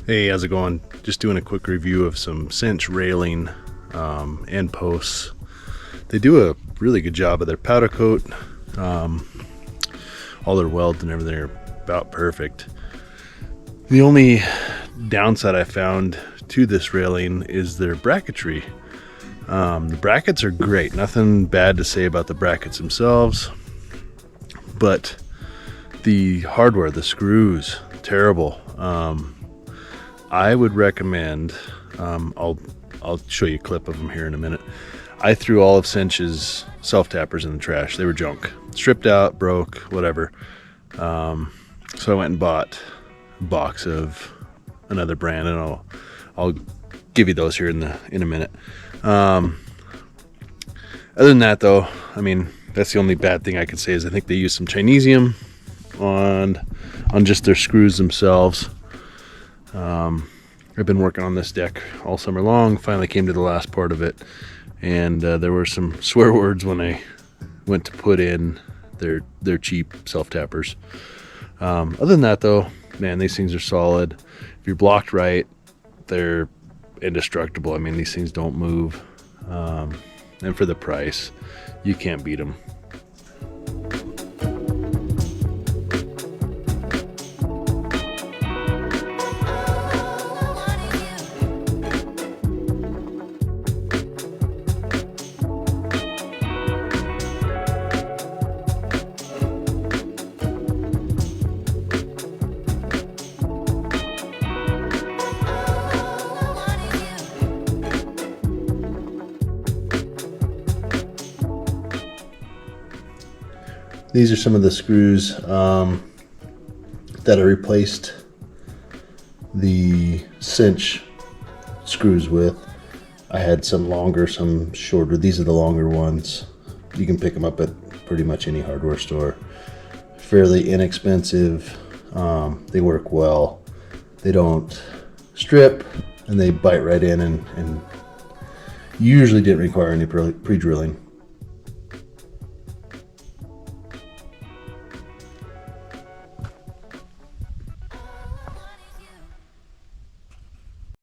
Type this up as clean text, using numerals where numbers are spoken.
Hey, how's it going? Just doing a quick review of some Cinch railing and posts. They do a really good job of their powder coat. All their welds and everything are about perfect. The only downside I found to this railing is their bracketry. The brackets are great. Nothing bad to say about the brackets themselves, but the hardware, the screws, terrible. I would recommend, I'll show you a clip of them here in a minute. I threw all of Cinch's self-tappers in the trash. They were junk. Stripped out, broke, whatever. So I went and bought a box of another brand, and I'll give you those here in a minute. Other than that though, I mean, that's the only bad thing I can say is I think they use some Chinesium on just their screws themselves. I've been working on this deck all summer long, finally came to the last part of it, and there were some swear words when I went to put in their cheap self-tappers. Other than that though, man, these things are solid. If you're blocked right, they're indestructible. I mean, these things don't move, and for the price, you can't beat them. These are some of the screws that I replaced the Cinch screws with. I had some longer, some shorter. These are the longer ones. You can pick them up at pretty much any hardware store. Fairly inexpensive. They work well. They don't strip, and they bite right in, and usually didn't require any pre-drilling.